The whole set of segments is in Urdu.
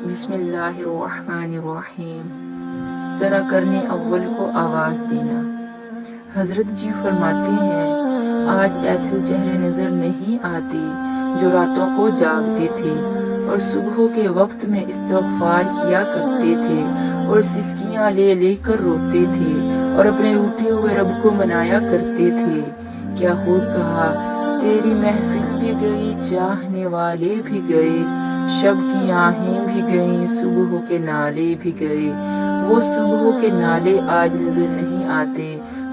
بسم اللہ الرحمن الرحیم۔ ذرا کرنے اول کو آواز دینا۔ حضرت جی فرماتے ہیں آج ایسے چہرے نظر نہیں آتے جو راتوں کو جاگتے تھے اور صبحوں کے وقت میں استغفار کیا کرتے تھے اور سسکیاں لے لے کر روتے تھے اور اپنے روٹھے ہوئے رب کو منایا کرتے تھے۔ کیا خوب کہا، تیری محفل بھی گئی، چاہنے والے بھی گئے، شب کی آہیں بھی گئیں، صبح کے نالے بھی گئے۔ وہ صبح کے نالے آج نظر نہیں آتے،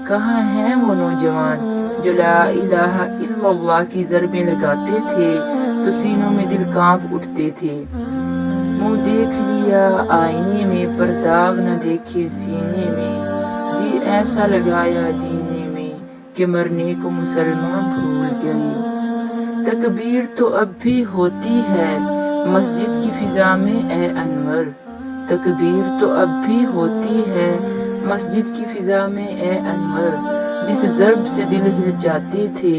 کہاں ہیں وہ نوجوان جو لا الہ الا اللہ کی ضربیں لگاتے تھے تو سینوں میں دل کانپ اٹھتے تھے۔ منہ دیکھ لیا آئینے میں پر داغ نہ دیکھے سینے میں، جی ایسا لگایا جینے میں کہ مرنے کو مسلمان بھول گئے۔ تکبیر تو اب بھی ہوتی ہے مسجد کی فضا میں اے انور، تکبیر تو اب بھی ہوتی ہے مسجد کی فضا میں اے انور، جس ضرب سے دل ہل جاتے تھے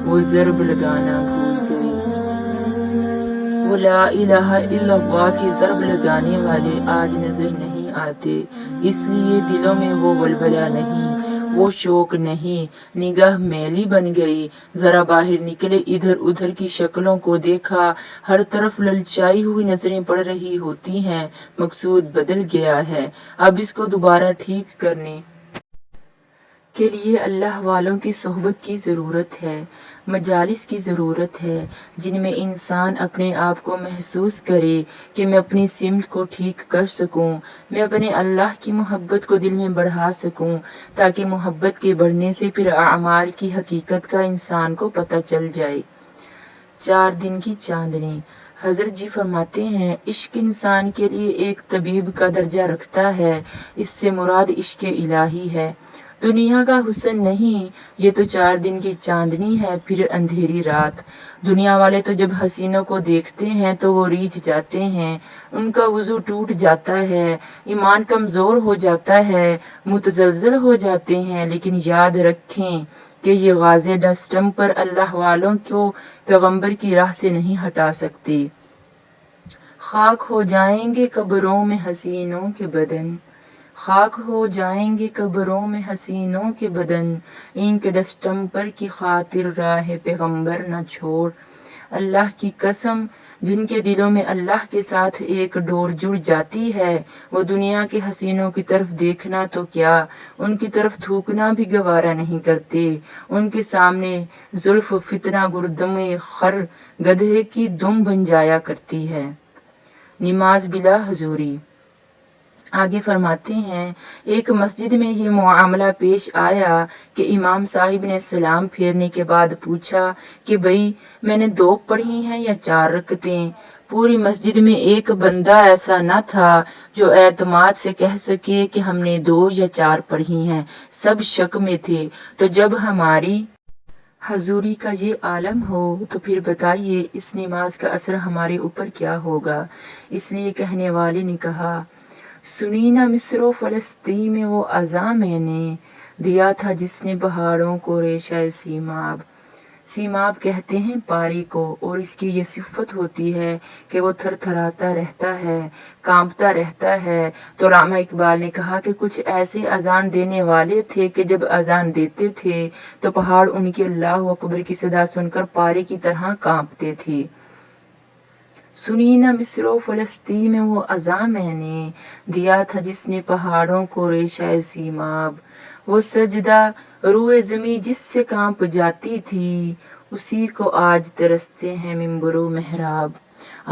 وہ ضرب لگانا بھول گئے۔ وہ لا الہ الا اللہ کی ضرب لگانے والے آج نظر نہیں آتے، اس لیے دلوں میں وہ ولولہ نہیں، وہ شوق نہیں، نگاہ میلی بن گئی۔ ذرا باہر نکلے، ادھر ادھر کی شکلوں کو دیکھا، ہر طرف للچائی ہوئی نظریں پڑ رہی ہوتی ہیں، مقصود بدل گیا ہے۔ اب اس کو دوبارہ ٹھیک کرنے کے لیے اللہ والوں کی صحبت کی ضرورت ہے، مجالس کی ضرورت ہے جن میں انسان اپنے آپ کو محسوس کرے کہ میں اپنی سمت کو ٹھیک کر سکوں، میں اپنے اللہ کی محبت کو دل میں بڑھا سکوں، تاکہ محبت کے بڑھنے سے پھر اعمال کی حقیقت کا انسان کو پتہ چل جائے۔ 4 دن کی چاندنی۔ حضرت جی فرماتے ہیں عشق انسان کے لیے ایک طبیب کا درجہ رکھتا ہے، اس سے مراد عشق الہی ہے، دنیا کا حسن نہیں۔ یہ تو 4 دن کی چاندنی ہے، پھر اندھیری رات۔ دنیا والے تو جب حسینوں کو دیکھتے ہیں تو وہ ریجھ جاتے ہیں، ان کا وضو ٹوٹ جاتا ہے، ایمان کمزور ہو جاتا ہے، متزلزل ہو جاتے ہیں، لیکن یاد رکھیں کہ یہ غازے ڈسٹم پر اللہ والوں کو پیغمبر کی راہ سے نہیں ہٹا سکتے۔ خاک ہو جائیں گے قبروں میں حسینوں کے بدن، خاک ہو جائیں گے قبروں میں حسینوں کے بدن، ان کے ڈسٹم پر کی خاطر راہ پیغمبر نہ چھوڑ۔ اللہ کی قسم، جن کے دلوں میں اللہ کے ساتھ ایک ڈور جڑ جاتی ہے، وہ دنیا کے حسینوں کی طرف دیکھنا تو کیا، ان کی طرف تھوکنا بھی گوارا نہیں کرتے۔ ان کے سامنے زلف فتنہ گردم خر گدھے کی دم بن جایا کرتی ہے۔ نماز بلا حضوری۔ آگے فرماتے ہیں ایک مسجد میں یہ معاملہ پیش آیا کہ امام صاحب نے سلام پھیرنے کے بعد پوچھا کہ بھئی میں نے 2 پڑھی ہیں یا 4 رکعتیں؟ پوری مسجد میں ایک بندہ ایسا نہ تھا جو اعتماد سے کہہ سکے کہ ہم نے 2 یا 4 پڑھی ہیں، سب شک میں تھے۔ تو جب ہماری حضوری کا یہ عالم ہو تو پھر بتائیے اس نماز کا اثر ہمارے اوپر کیا ہوگا۔ اس لیے کہنے والے نے کہا، سنی نہ مصر و فلسطین میں وہ اذاں میں نے، دیا تھا جس نے پہاڑوں کو ریشہ سیماب۔ سیماب کہتے ہیں پاری کو، اور اس کی یہ صفت ہوتی ہے کہ وہ تھر تھراتا رہتا ہے، کانپتا رہتا ہے۔ تو علامہ اقبال نے کہا کہ کچھ ایسے اذان دینے والے تھے کہ جب اذان دیتے تھے تو پہاڑ ان کی اللہ اکبر کی صدا سن کر پارے کی طرح کانپتے تھے۔ سنی نہ مصر و فلسطین میں وہ اذاں میں نے، دیا تھا جس نے پہاڑوں کو ریشہ سیماب۔ وہ سجدہ روئے زمیں جس سے کانپ جاتی تھی، اسی کو آج ترستے ہیں ممبر و محراب۔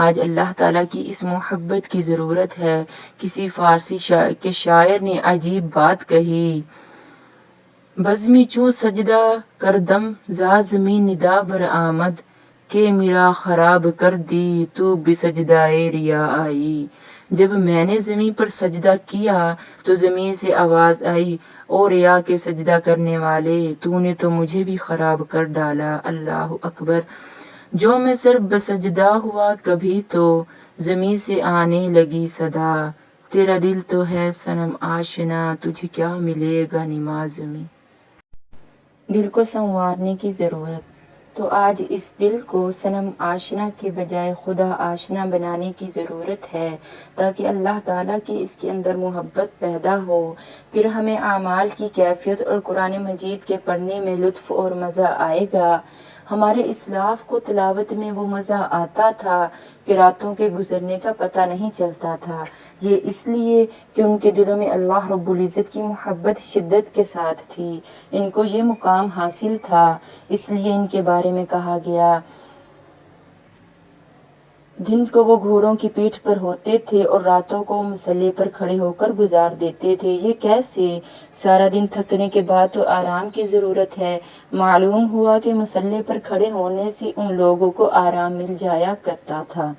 آج اللہ تعالیٰ کی اس محبت کی ضرورت ہے۔ کسی فارسی کے شاعر نے عجیب بات کہی، بزمی چوں سجدہ کردم زا زمیں ندا بر آمد، کہ میرا خراب کر دی تو بسجدائے ریا آئی۔ جب میں نے زمین پر سجدہ کیا تو زمین سے آواز آئی، او ریا کے سجدہ کرنے والے، تو نے تو مجھے بھی خراب کر ڈالا۔ اللہ اکبر۔ جو میں سر بسجدہ ہوا کبھی تو زمین سے آنے لگی صدا، تیرا دل تو ہے صنم آشنا، تجھے کیا ملے گا نماز میں۔ دل کو سنوارنے کی ضرورت۔ تو آج اس دل کو صنم آشنا کے بجائے خدا آشنا بنانے کی ضرورت ہے تاکہ اللہ تعالیٰ کی اس کے اندر محبت پیدا ہو۔ پھر ہمیں اعمال کی کیفیت اور قرآن مجید کے پڑھنے میں لطف اور مزہ آئے گا۔ ہمارے اسلاف کو تلاوت میں وہ مزہ آتا تھا کہ راتوں کے گزرنے کا پتہ نہیں چلتا تھا۔ یہ اس لیے کہ ان کے دلوں میں اللہ رب العزت کی محبت شدت کے ساتھ تھی۔ ان کو یہ مقام حاصل تھا، اس لیے ان کے بارے میں کہا گیا دن کو وہ گھوڑوں کی پیٹھ پر ہوتے تھے اور راتوں کو مسلح پر کھڑے ہو کر گزار دیتے تھے۔ یہ کیسے؟ سارا دن تھکنے کے بعد تو آرام کی ضرورت ہے۔ معلوم ہوا کہ مسلح پر کھڑے ہونے سے ان لوگوں کو آرام مل جایا کرتا تھا۔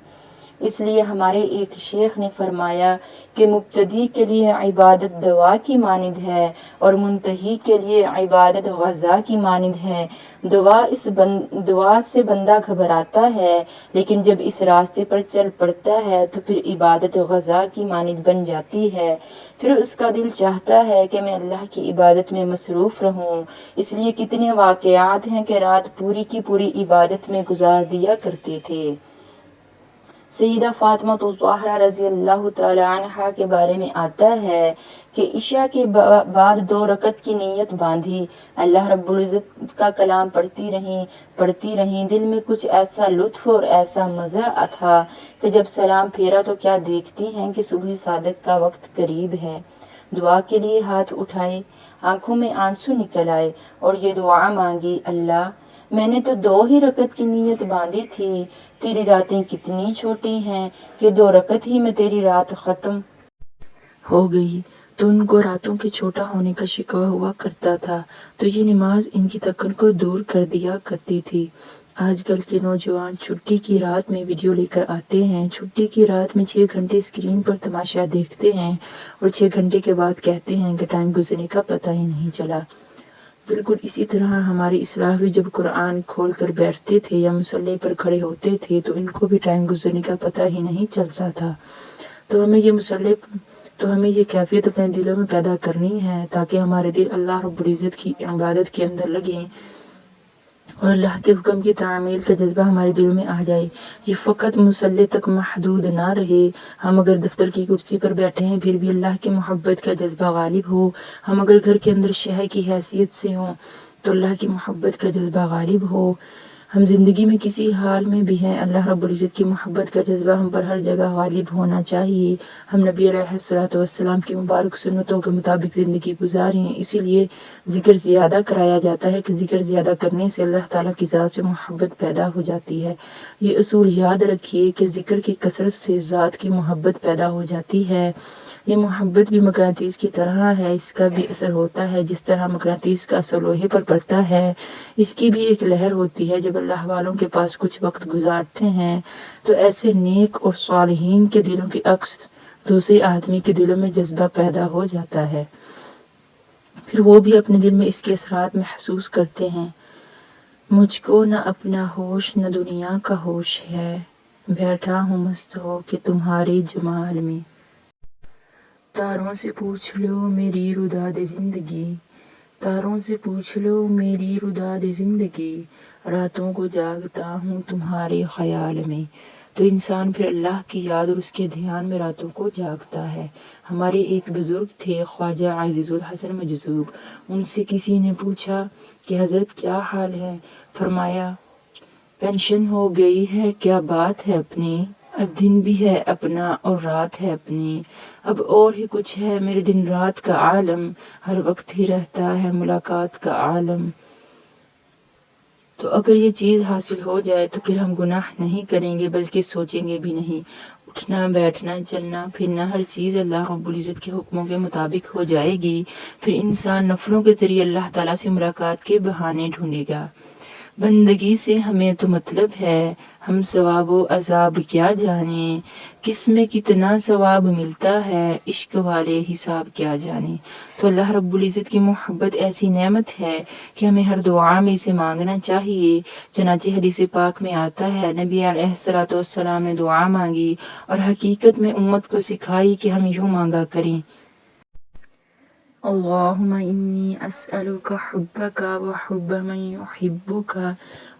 اس لیے ہمارے ایک شیخ نے فرمایا کہ مبتدی کے لیے عبادت دوا کی مانند ہے اور منتہی کے لیے عبادت غذا کی مانند ہے۔ دوا سے بندہ گھبراتا ہے، لیکن جب اس راستے پر چل پڑتا ہے تو پھر عبادت غذا کی مانند بن جاتی ہے۔ پھر اس کا دل چاہتا ہے کہ میں اللہ کی عبادت میں مصروف رہوں۔ اس لیے کتنے واقعات ہیں کہ رات پوری کی پوری عبادت میں گزار دیا کرتے تھے۔ سیدہ فاطمہ الزہرا رضی اللہ تعالی عنہا کے بارے میں آتا ہے کہ عشاء کے بعد 2 رکعت کی نیت باندھی، اللہ رب العزت کا کلام پڑھتی رہیں۔ دل میں کچھ ایسا لطف اور ایسا مزہ تھا کہ جب سلام پھیرا تو کیا دیکھتی ہیں کہ صبح صادق کا وقت قریب ہے۔ دعا کے لیے ہاتھ اٹھائے، آنکھوں میں آنسو نکل آئے اور یہ دعا مانگی، اللہ میں نے تو 2 ہی رکعت کی نیت باندھی تھی، تیری راتیں کتنی چھوٹی ہیں کہ 2 رکعت ہی میں تیری رات ختم ہو گئی۔ تو ان کو راتوں کے چھوٹا ہونے کا شکوہ ہوا کرتا تھا، تو یہ نماز ان کی تکن کو دور کر دیا کرتی تھی۔ آج کل کے نوجوان چھٹی کی رات میں ویڈیو لے کر آتے ہیں، چھٹی کی رات میں 6 گھنٹے اسکرین پر تماشا دیکھتے ہیں اور 6 گھنٹے کے بعد کہتے ہیں کہ ٹائم گزرنے کا پتہ ہی نہیں چلا۔ بالکل اسی طرح ہمارے اسلاف بھی جب قرآن کھول کر بیٹھتے تھے یا مصلی پر کھڑے ہوتے تھے تو ان کو بھی ٹائم گزرنے کا پتہ ہی نہیں چلتا تھا۔ تو ہمیں یہ کیفیت اپنے دلوں میں پیدا کرنی ہے تاکہ ہمارے دل اللہ رب العزت کی عبادت کے اندر لگیں اور اللہ کے حکم کی تعمیل کا جذبہ ہمارے دلوں میں آ جائے۔ یہ فقط مصلی تک محدود نہ رہے، ہم اگر دفتر کی کرسی پر بیٹھے ہیں پھر بھی اللہ کی محبت کا جذبہ غالب ہو، ہم اگر گھر کے اندر شہر کی حیثیت سے ہوں تو اللہ کی محبت کا جذبہ غالب ہو، ہم زندگی میں کسی حال میں بھی ہیں اللہ رب العزت کی محبت کا جذبہ ہم پر ہر جگہ غالب ہونا چاہیے۔ ہم نبی علیہ الصلوۃ والسلام کی مبارک سنتوں کے مطابق زندگی گزاریں، اسی لیے ذکر زیادہ کرایا جاتا ہے کہ ذکر زیادہ کرنے سے اللہ تعالیٰ کی ذات سے محبت پیدا ہو جاتی ہے۔ یہ اصول یاد رکھیے کہ ذکر کی کثرت سے ذات کی محبت پیدا ہو جاتی ہے۔ یہ محبت بھی مقناطیس کی طرح ہے، اس کا بھی اثر ہوتا ہے جس طرح مقناطیس کا اثر لوہے پر پڑتا ہے، اس کی بھی ایک لہر ہوتی ہے۔ جب اللہ والوں کے پاس کچھ وقت گزارتے ہیں تو ایسے نیک اور صالحین کے دلوں کے عکس دوسرے آدمی کے دلوں میں جذبہ پیدا ہو جاتا ہے، پھر وہ بھی اپنے دل میں اس کے اثرات محسوس کرتے ہیں۔ مجھ کو نہ اپنا ہوش نہ دنیا کا ہوش ہے، بیٹھا ہوں مست ہو کہ تمہارے جمال میں۔ تاروں سے پوچھ لو میری روداد زندگی، تاروں سے پوچھ لو میری روداد زندگی، راتوں کو جاگتا ہوں تمہارے خیال میں۔ تو انسان پھر اللہ کی یاد اور اس کے دھیان میں راتوں کو جاگتا ہے۔ ہمارے ایک بزرگ تھے خواجہ عزیز الحسن مجذوب، ان سے کسی نے پوچھا کہ حضرت کیا حال ہے؟ فرمایا پینشن ہو گئی ہے کیا بات ہے اپنی، اب دن بھی ہے اپنا اور رات ہے اپنی، اب اور ہی کچھ ہے میرے دن رات کا عالم، ہر وقت ہی رہتا ہے ملاقات کا عالم۔ تو اگر یہ چیز حاصل ہو جائے تو پھر ہم گناہ نہیں کریں گے بلکہ سوچیں گے بھی نہیں۔ اٹھنا بیٹھنا چلنا پھرنا ہر چیز اللہ رب العزت کے حکموں کے مطابق ہو جائے گی، پھر انسان نفلوں کے ذریعے اللہ تعالیٰ سے ملاقات کے بہانے ڈھونڈے گا۔ بندگی سے ہمیں تو مطلب ہے، ہم ثواب و عذاب کیا جانیں، کس میں کتنا ثواب ملتا ہے، عشق والے حساب کیا جانے۔ تو اللہ رب العزت کی محبت ایسی نعمت ہے کہ ہمیں ہر دعا میں اسے مانگنا چاہیے۔ چنانچہ حدیث پاک میں آتا ہے نبی علیہ الصلوۃ والسلام نے دعا مانگی اور حقیقت میں امت کو سکھائی کہ ہم یوں مانگا کریں، اللہم انی اسألک حبک وحب من یحبک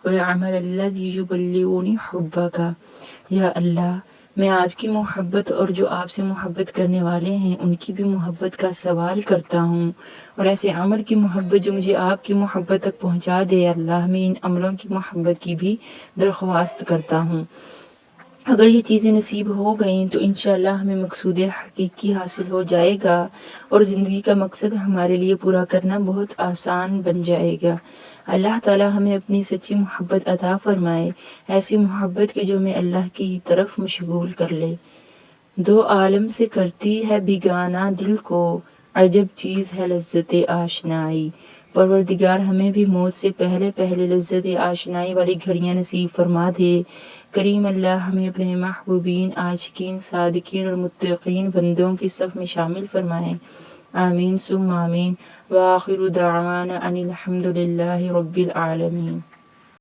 والعمل الذي يبلغني حبك۔ یا اللہ میں آپ کی محبت اور جو آپ سے محبت کرنے والے ہیں ان کی بھی محبت کا سوال کرتا ہوں، اور ایسے عمل کی محبت جو مجھے آپ کی محبت تک پہنچا دے۔ اللہ میں ان عملوں کی محبت کی بھی درخواست کرتا ہوں۔ اگر یہ چیزیں نصیب ہو گئیں تو انشاءاللہ ہمیں مقصود حقیقی حاصل ہو جائے گا اور زندگی کا مقصد ہمارے لیے پورا کرنا بہت آسان بن جائے گا۔ اللہ تعالی ہمیں اپنی سچی محبت عطا فرمائے، ایسی محبت کہ جو ہمیں اللہ کی طرف مشغول کر لے۔ دو عالم سے کرتی ہے بیگانہ دل کو، عجب چیز ہے لذت آشنائی۔ پروردگار ہمیں بھی موت سے پہلے پہلے لذت آشنائی والی گھڑیاں نصیب فرما دے۔ کریم اللہ ہمیں اپنے محبوبین، عاشقین، صادقین اور متقین بندوں کی صف میں شامل فرمائیں۔ آمین ثم آمین۔ وآخر دعوانا ان الحمد للہ رب العالمین۔